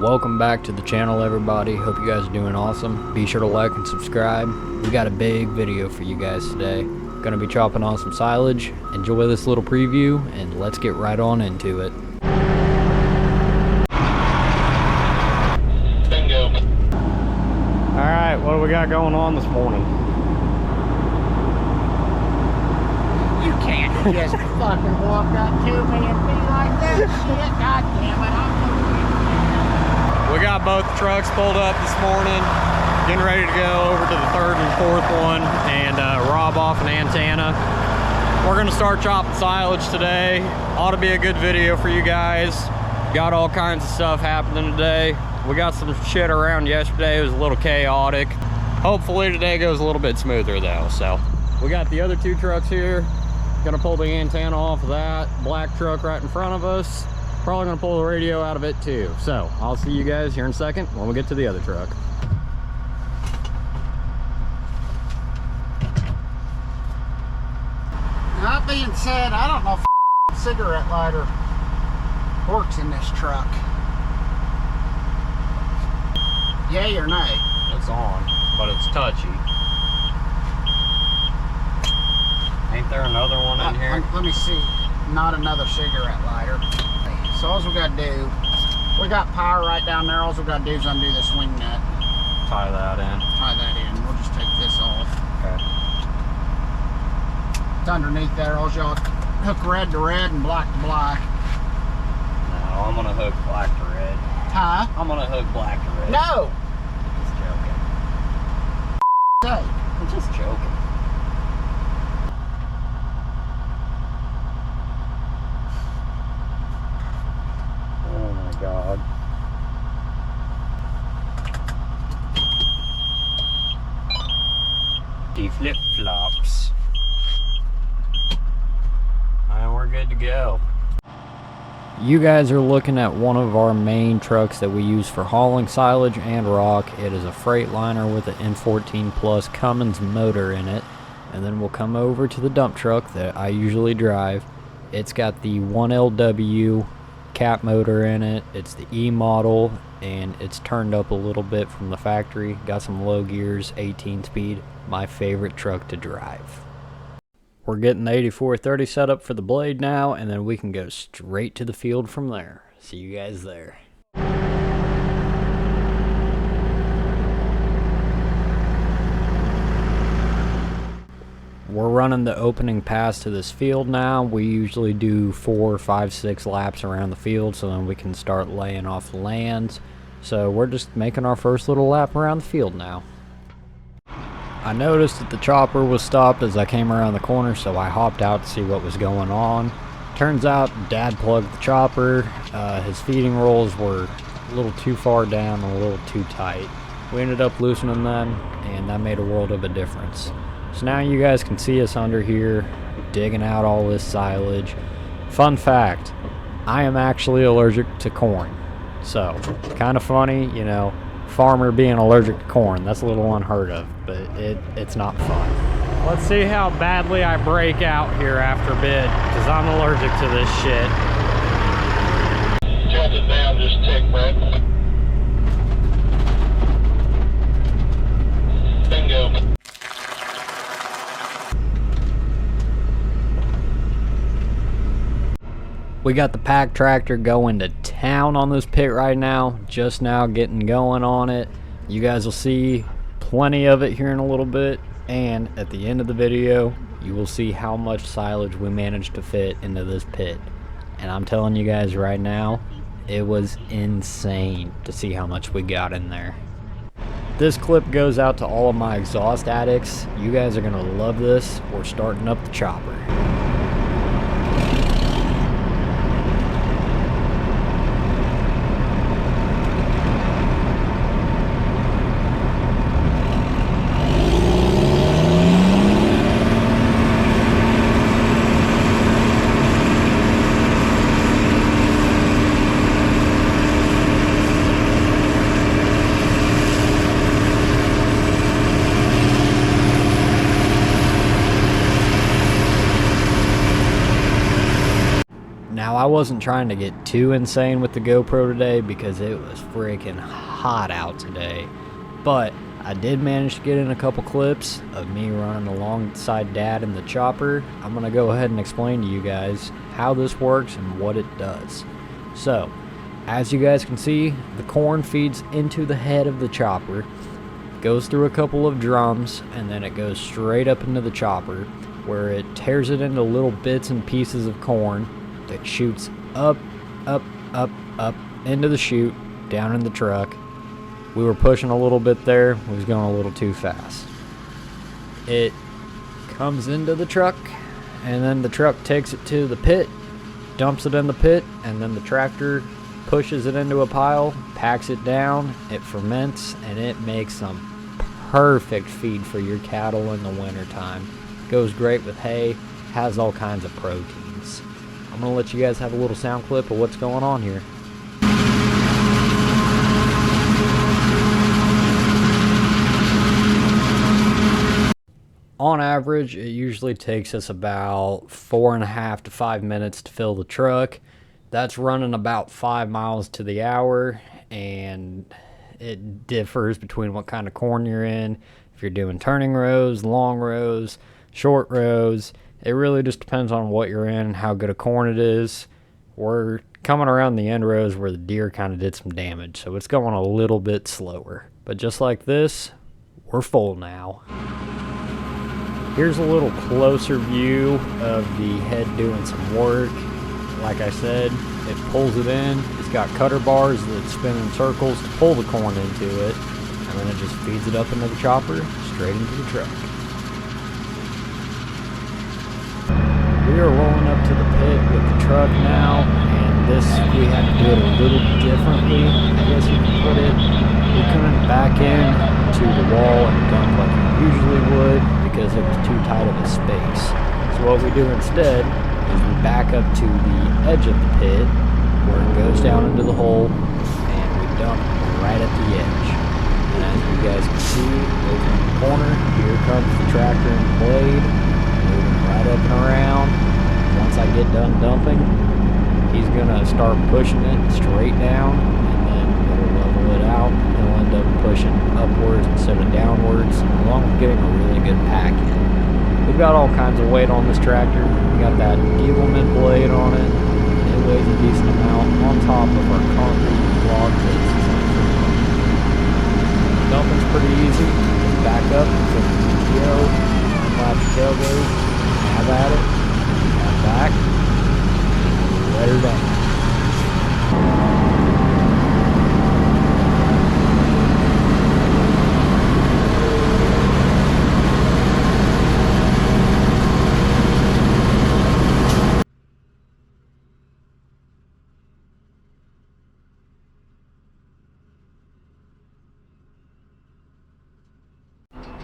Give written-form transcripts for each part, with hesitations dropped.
Welcome back to the channel, everybody. Hope you guys are doing awesome. Be sure to like and subscribe. We got a big video for you guys today. Gonna be chopping on some silage. Enjoy this little preview and let's get right on into it. Bingo. Alright, what do we got going on this morning? You can't just fucking walk up to me and be like that shit. God damn it, I'm We got both trucks pulled up this morning, getting ready to go over to the third and fourth one and rob off an antenna. We're gonna start chopping silage today. Ought to be a good video for you guys. Got all kinds of stuff happening today. We got some shit around yesterday. It was a little chaotic. Hopefully today goes a little bit smoother though. So we got the other two trucks here. Gonna pull the antenna off of that black truck right in front of us. Probably gonna pull the radio out of it too. So I'll see you guys here in a second when we get to the other truck. That being said, I don't know if a cigarette lighter works in this truck. Yay or nay? It's on, but it's touchy. Ain't there another one in here? Let me see. Not another cigarette lighter. So all we gotta do, we got power right down there. All we gotta do is undo this wing nut. Tie that in. Tie that in. We'll just take this off. Okay. It's underneath there. All y'all hook red to red and black to black. No, I'm gonna hook black to red. Huh? I'm gonna hook black to red. No! Just joking. Hey. I'm just joking. Oh my God. The flip-flops. And we're good to go. You guys are looking at one of our main trucks that we use for hauling silage and rock. It is a Freightliner with an N14 Plus Cummins motor in it. And then we'll come over to the dump truck that I usually drive. It's got the 1LW cat motor in it. It's the E model and it's turned up a little bit from the factory. Got some low gears, 18 speed. My favorite truck to drive. We're getting the 8430 set up for the blade now, and then we can go straight to the field from there. See you guys there. We're running the opening pass to this field now. We usually do 4, 5, 6 laps around the field so then we can start laying off the lands. So we're just making our first little lap around the field now. I noticed that the chopper was stopped as I came around the corner, so I hopped out to see what was going on. Turns out Dad plugged the chopper. His feeding rolls were a little too far down and a little too tight. We ended up loosening them, and that made a world of a difference. So now you guys can see us under here digging out all this silage. Fun fact, I am actually allergic to corn. So, kind of funny, you know, farmer being allergic to corn. That's a little unheard of, but it's not fun. Let's see how badly I break out here after bid, because I'm allergic to this shit. Tilt it down just a tick, Brett. Bingo. We got the pack tractor going to town on this pit right now, just now getting going on it. You guys will see plenty of it here in a little bit, and at the end of the video you will see how much silage we managed to fit into this pit. And I'm telling you guys right now, it was insane to see how much we got in there. This clip goes out to all of my exhaust addicts. You guys are gonna love this. We're starting up the chopper. wasn't trying to get too insane with the GoPro today because it was freaking hot out today. But I did manage to get in a couple clips of me running alongside Dad in the chopper. I'm going to go ahead and explain to you guys how this works and what it does. So, as you guys can see, the corn feeds into the head of the chopper, goes through a couple of drums, and then it goes straight up into the chopper, where it tears it into little bits and pieces of corn that shoots up, up, up, up into the chute, down in the truck. We were pushing a little bit there, we was going a little too fast. It comes into the truck, and then the truck takes it to the pit, dumps it in the pit, and then the tractor pushes it into a pile, packs it down, it ferments, and it makes some perfect feed for your cattle in the wintertime. Goes great with hay, has all kinds of proteins. I'm going to let you guys have a little sound clip of what's going on here. On average, it usually takes us about 4.5 to 5 minutes to fill the truck. That's running about 5 miles to the hour, and it differs between what kind of corn you're in. If you're doing turning rows, long rows, short rows, it really just depends on what you're in and how good a corn it is. We're coming around the end rows where the deer kind of did some damage, so it's going a little bit slower. But just like this, we're full now. Here's a little closer view of the head doing some work. Like I said, it pulls it in. It's got cutter bars that spin in circles to pull the corn into it, and then it just feeds it up into the chopper, straight into the truck. We are rolling up to the pit with the truck now, and this, we had to do it a little differently, I guess you could put it. We couldn't back in to the wall and dump like we usually would because it was too tight of a space. So what we do instead is we back up to the edge of the pit where it goes down into the hole, and we dump right at the edge. And as you guys can see, over in the corner, here comes the tractor and the blade, moving right up and around. Once I get done dumping, he's gonna start pushing it straight down, and then it'll level it out. He'll end up pushing upwards instead of downwards, along with getting a really good pack in. We've got all kinds of weight on this tractor. We got that Eagleman blade on it. It weighs a decent amount on top of our concrete log bases. Dumping's pretty easy. Just back up, flip the PTO, unlatch your tailgate, have at it, come back, let her down.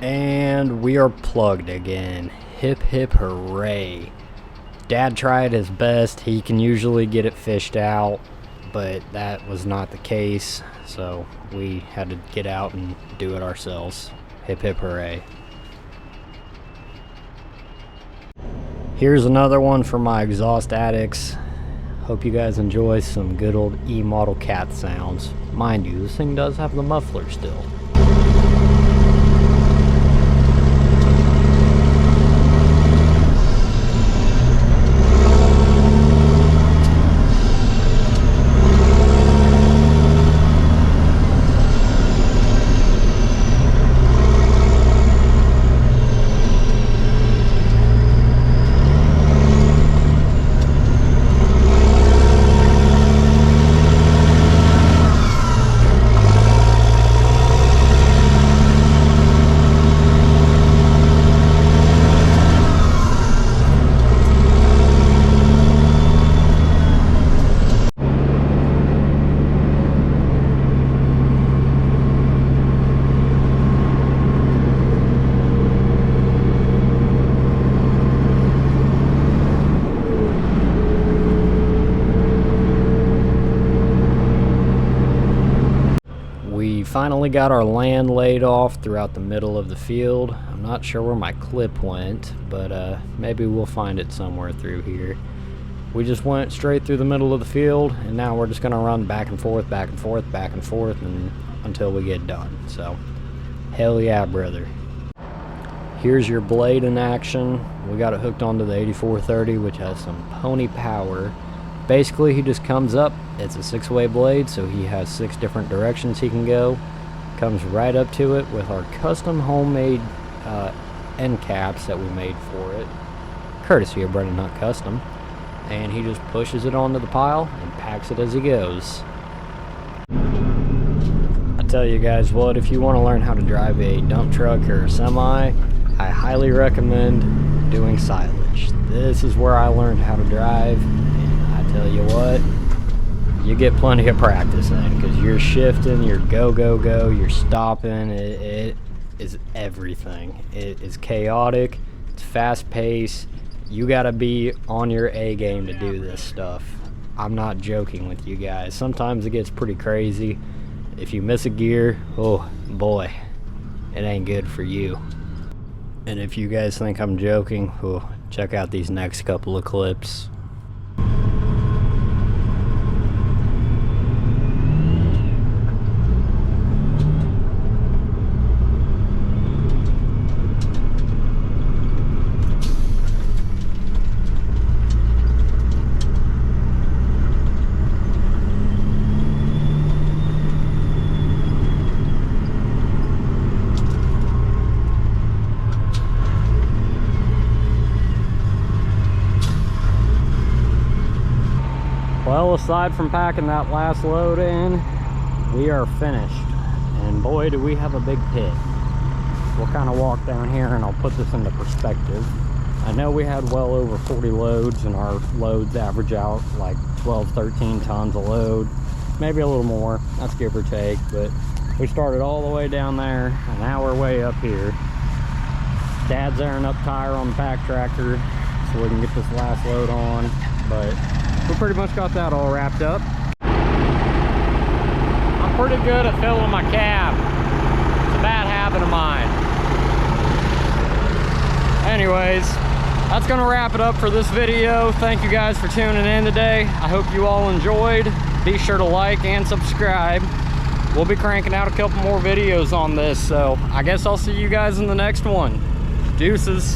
And we are plugged again. Hip hip hooray. Dad tried his best. He can usually get it fished out, but that was not the case, so we had to get out and do it ourselves. Hip hip hooray. Here's another one for my exhaust addicts. Hope you guys enjoy some good old E-model cat sounds. Mind you, this thing does have the muffler still. Finally got our land laid off throughout the middle of the field. I'm not sure where my clip went, but maybe we'll find it somewhere through here. we just went straight through the middle of the field, and now we're just gonna run back and forth, back and forth, back and forth, and until we get done. So, hell yeah, brother. Here's your blade in action. We got it hooked onto the 8430, which has some pony power. Basically, he just comes up. It's a 6-way blade, so he has 6 different directions he can go. Comes right up to it with our custom homemade end caps that we made for it, courtesy of Brendan Hunt Custom. And he just pushes it onto the pile and packs it as he goes. I tell you guys what, if you want to learn how to drive a dump truck or a semi, I highly recommend doing Silage. This is where I learned how to drive, and I tell you what, you get plenty of practice in, because you're shifting, you're go, go, go, you're stopping, it is everything. It is chaotic, it's fast paced, you gotta be on your A game to do this stuff. I'm not joking with you guys. Sometimes it gets pretty crazy. If you miss a gear, oh boy, it ain't good for you. And if you guys think I'm joking, oh, check out these next couple of clips. Well, aside from packing that last load in, we are finished. And boy, do we have a big pit. We'll kind of walk down here and I'll put this into perspective. I know we had well over 40 loads, and our loads average out like 12, 13 tons a load. Maybe a little more, that's give or take, but we started all the way down there and now we're way up here. Dad's airing up tire on the pack tractor so we can get this last load on, but we pretty much got that all wrapped up. I'm pretty good at filling my cab. It's a bad habit of mine. Anyways, that's gonna wrap it up for this video. Thank you guys for tuning in today. I hope you all enjoyed. Be sure to like and subscribe. We'll be cranking out a couple more videos on this, so I guess I'll see you guys in the next one. Deuces.